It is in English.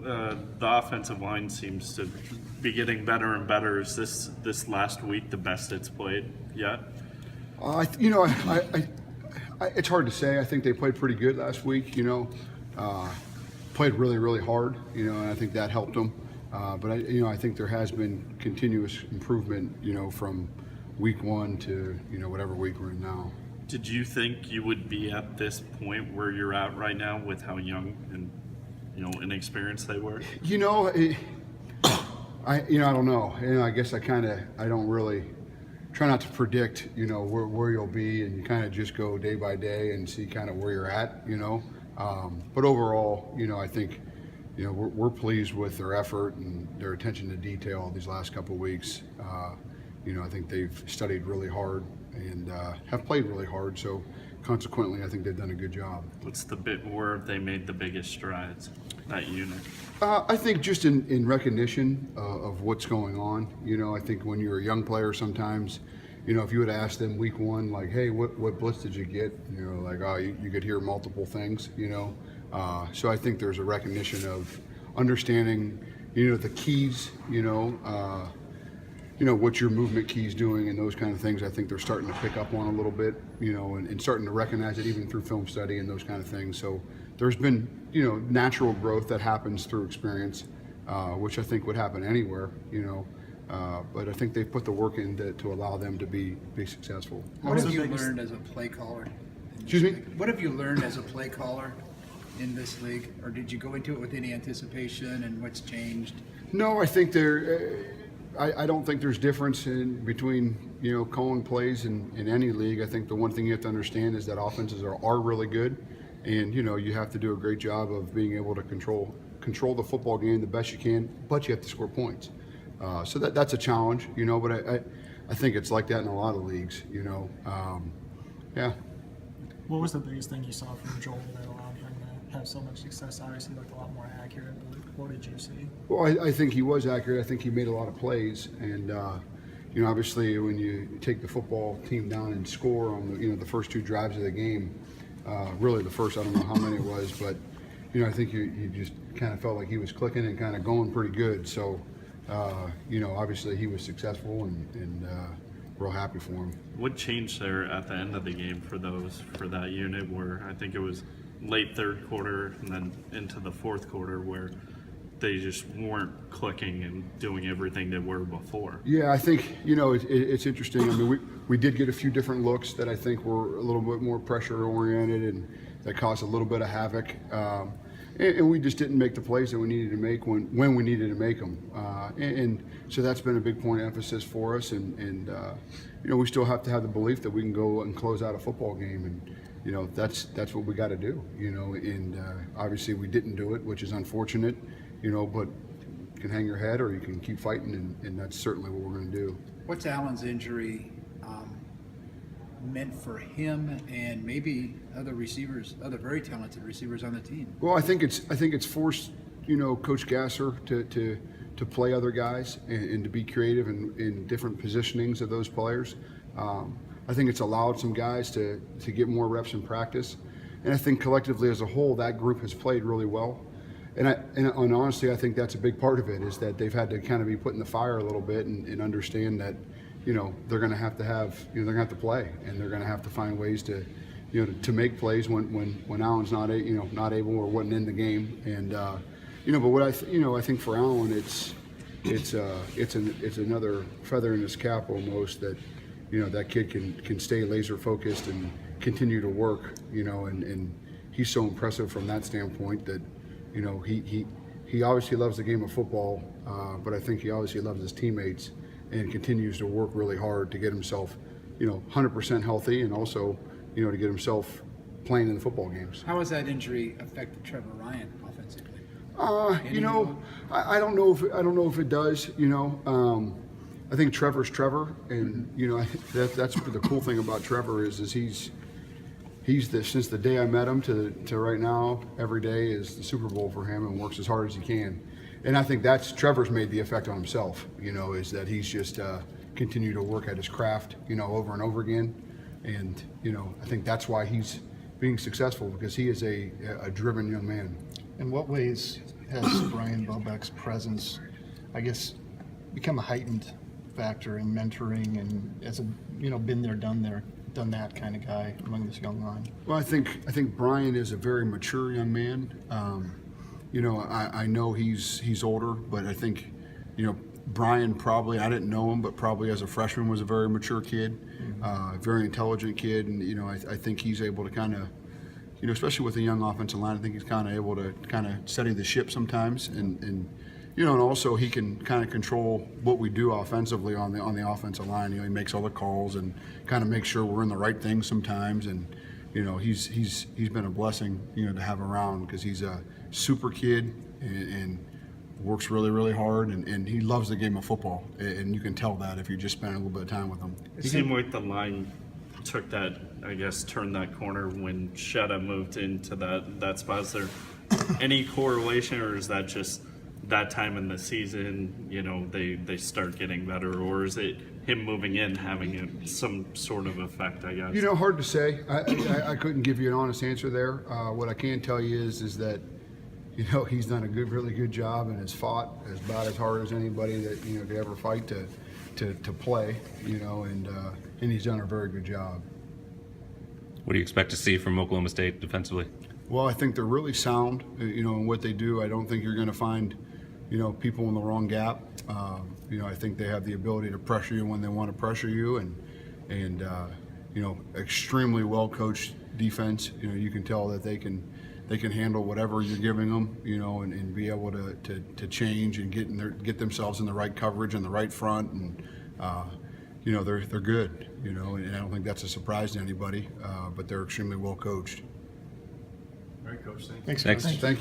The offensive line seems to be getting better and better. Is this last week the best it's played yet? It's hard to say. I think they played pretty good last week. Played really, really hard. And I think that helped them. But I think there has been continuous improvement. From week one to whatever week we're in now. Did you think you would be at this point where you're at right now with how young and inexperienced they were? I don't know. I guess I don't really try not to predict, where you'll be, and you kind of just go day by day and see kind of where you're at, But overall, I think, we're pleased with their effort and their attention to detail these last couple of weeks. I think they've studied really hard and have played really hard. So consequently, I think they've done a good job. What's the bit where they made the biggest strides, that unit? I think just in recognition of what's going on. I think when you're a young player, sometimes, if you would ask them week one, like, hey, what blitz did you get? You could hear multiple things. So I think there's a recognition of understanding, the keys. What your movement key's doing and those kind of things. I think they're starting to pick up on a little bit, and starting to recognize it even through film study and those kind of things. So there's been, natural growth that happens through experience, which I think would happen anywhere, but I think they've put the work in to allow them to be successful. What have you learned as a play caller? Excuse me? What have you learned as a play caller in this league? Or did you go into it with any anticipation, and what's changed? No, I think I don't think there's difference between calling plays in any league. I think the one thing you have to understand is that offenses are really good, and you have to do a great job of being able to control the football game the best you can, but you have to score points. So that's a challenge, But I think it's like that in a lot of leagues, Yeah. What was the biggest thing you saw from Joel that allowed him to have so much success? Obviously, he looked a lot more accurate, but what did you see? Well, I think he was accurate. I think he made a lot of plays, and obviously when you take the football team down and score on the first two drives of the game, really the first, I don't know how many it was, but I think you just kind of felt like he was clicking and kind of going pretty good. So obviously he was successful, and real happy for him. What changed there at the end of the game for that unit, where I think it was late third quarter and then into the fourth quarter, where they just weren't clicking and doing everything they were before? Yeah, I think it's interesting. I mean, we did get a few different looks that I think were a little bit more pressure oriented, and that caused a little bit of havoc. And we just didn't make the plays that we needed to make when we needed to make them. And so that's been a big point of emphasis for us. And we still have to have the belief that we can go and close out a football game. And, that's what we got to do, And obviously we didn't do it, which is unfortunate, but you can hang your head or you can keep fighting. And that's certainly what we're going to do. What's Allen's injury meant for him and maybe other receivers, other very talented receivers on the team? Well, I think it's forced, Coach Gasser to play other guys and to be creative in different positionings of those players. I think it's allowed some guys to get more reps in practice, and I think collectively as a whole that group has played really well. And honestly, I think that's a big part of it, is that they've had to kind of be put in the fire a little bit and understand that they're going to have to they're going to have to play, and they're going to have to find ways to make plays when Allen's not able or wasn't in the game. And but what I think for Allen, it's another feather in his cap almost, that that kid can stay laser focused and continue to work, and he's so impressive from that standpoint that he obviously loves the game of football, but I think he obviously loves his teammates and continues to work really hard to get himself 100% healthy, and also to get himself playing in the football games. How has that injury affected Trevor Ryan offensively? I don't know if it does. I think Trevor's Trevor, and that's the cool thing about Trevor is he's since the day I met him to right now, every day is the Super Bowl for him, and works as hard as he can. And I think Trevor's made the effect on himself. Is that he's just continued to work at his craft, over and over again. And I think that's why he's being successful, because he is a driven young man. In what ways has Brian Bobeck's presence, I guess, become a heightened factor in mentoring and as a been there, done that kind of guy among this young line? Well, I think Brian is a very mature young man. I know he's older, but I think Brian probably, I didn't know him, but probably as a freshman was a very mature kid, very intelligent kid, and I think he's able to kind of, especially with a young offensive line, I think he's kind of able to kind of steady the ship sometimes, and also he can kind of control what we do offensively on the offensive line. He makes all the calls and kind of makes sure we're in the right things sometimes, and he's been a blessing to have around because he's a super kid and works really, really hard, and he loves the game of football, and you can tell that if you just spend a little bit of time with him. It seemed like the line took that, I guess, turned that corner when Shetta moved into that spot. Is there any correlation, or is that just that time in the season, they start getting better, or is it him moving in having some sort of effect, I guess? Hard to say. I couldn't give you an honest answer there. What I can tell you is that he's done a really good job and has fought about as hard as anybody that could ever fight to play. And he's done a very good job. What do you expect to see from Oklahoma State defensively? Well, I think they're really sound, in what they do. I don't think you're going to find, people in the wrong gap. I think they have the ability to pressure you when they want to pressure you, and extremely well coached defense. You can tell that they can handle whatever you're giving them, and be able to change and get themselves in the right coverage and the right front, and they're good, and I don't think that's a surprise to anybody, but they're extremely well coached. All right, Coach, thank you. Thanks, Thanks. guys. Thank you.